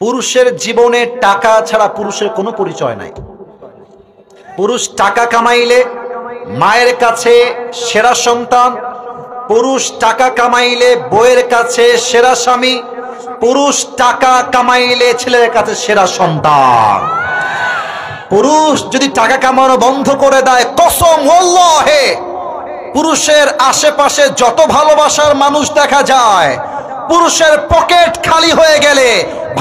পুরুষের জীবনে টাকা ছাড়া পুরুষের কোনো পরিচয় নাই। পুরুষ টাকা কামাইলে মায়ের কাছে সেরা সন্তান, পুরুষ টাকা কামাইলে বউয়ের কাছে সেরা স্বামী, পুরুষ টাকা কামাইলে ছেলের কাছে সেরা সন্তান। পুরুষ যদি টাকা কামানো বন্ধ করে দেয়, কসম আল্লাহে, পুরুষের আশেপাশে যত ভালোবাসার মানুষ দেখা যায়, পুরুষের পকেট খালি হয়ে গেলে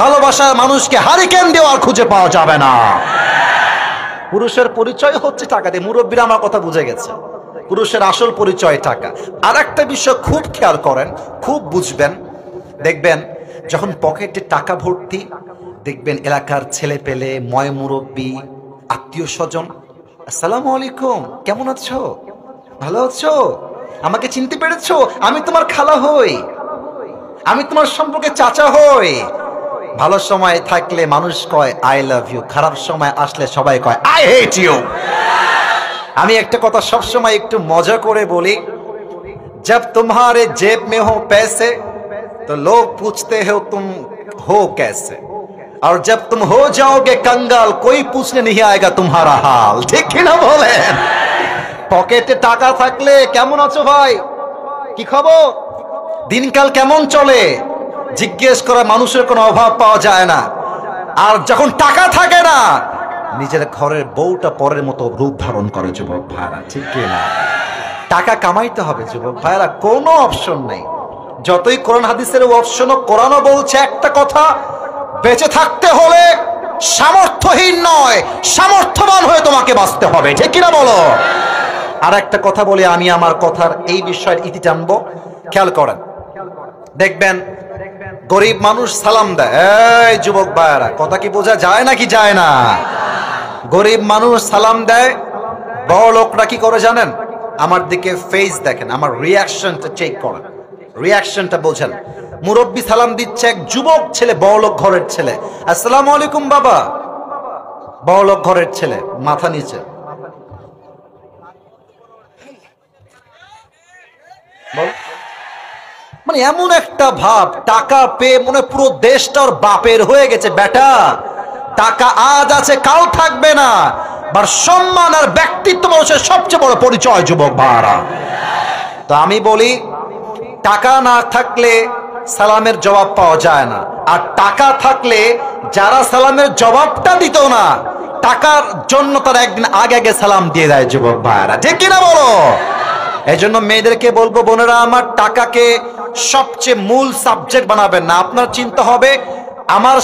ভালোবাসার মানুষকে হারিকেন দেওয়ার খুঁজে পাওয়া যাবে না। পুরুষের পরিচয় হচ্ছে টাকা দিয়ে। মুরব্বীরা আমার কথা বুঝে গেছে, পুরুষের আসল পরিচয় টাকা। আর একটা বিষয় খুব খেয়াল করেন, খুব বুঝবেন, দেখবেন যখন পকেটে টাকা ভর্তি, দেখবেন এলাকার ছেলে পেলে, ময় মুরব্বী, আত্মীয় স্বজন, আসসালামু আলাইকুম, কেমন আছো, ভালো আছো, আমাকে চিনতে পেরেছো, আমি তোমার খালা হই, আমি তোমার সম্পর্কে চাচা হই। ভালো সময় থাকলে মানুষ কয় আই লাভ ইউ, খারাপ সময় আসলে সবাই কয় আই হেট ইউ। আমি একটা কথা সবসময় একটু মজা করে বলি, जब तुम्हारे जेब में हो पैसे तो लोग पूछते हो तुम हो कैसे, और जब तुम हो जाओगे कंगाल कोई पूछने नहीं आएगा तुम्हारा हाल। ঠিক কি না বলেন? পকেটে টাকা থাকলে কেমন আছো ভাই, কি খবর, দিনকাল কেমন চলে, জিজ্ঞেস করা মানুষের কোনো অভাব পাওয়া যায় না। আর যখন টাকা থাকে না, নিজের ঘরের বউটা পরের মতো রূপ ধারণ করে যুবক ভাইরা। ঠিক কি না? টাকা কামাইতে হবে যুবক ভাইরা, কোনো অপশন নেই। যতই কোরআন হাদিসের অপশনও, কোরআনও বলছে একটা কথা, বেঁচে থাকতে হলে সামর্থ্যহীন নয়, সামর্থ্যবান হয়ে তোমাকে বাঁচতে হবে। ঠিক কিনা বলো? আর একটা কথা বলে আমি আমার কথার এই বিষয়ের ইতি টানবো, খেয়াল করেন। দেখবেন গরিব মানুষ সালাম দেয়। এই যুবক ভাইরা, কথা কি বোঝা যায় নাকি যায় না? গরিব মানুষ সালাম দেয়, বড় লোকরা কি করে জানেন? আমার দিকে ফেস দেখেন, আমার রিয়াকশনটা চেক করেন, রিয়াকশনটা বোঝেন। মুরব্বী সালাম দিচ্ছে এক যুবক ছেলে, বড়লোক ঘরের ছেলে, আসসালামু আলাইকুম বাবা। বড়লোক ঘরের ছেলে মাথা নিচে, বল, মানে এমন একটা ভাব, টাকা পেয়ে মনে পুরো দেশটা ওর বাপের হয়ে গেছে। বেটা, টাকা আজ আছে কাল থাকবে না, আর সম্মান আর ব্যক্তিত্ব মানুষের সবচেয়ে বড় পরিচয় যুবক ভাইরা। তো আমি বলি, টাকা না থাকলে সালামের জবাব পাওয়া যায় না, আর টাকা থাকলে যারা সালামের জবাবটা দিত না, টাকার জন্য তারা একদিন আগে আগে সালাম দিয়ে দেয় যুবক ভাইরা। ঠিক কিনা বলো? এই জন্য মেয়েদেরকে বলবো, বোনেরা আমার, টাকাকে সবচেয়ে মূল সাবজেক্ট বানাবেন না। আপনার চিন্তা হবে আমার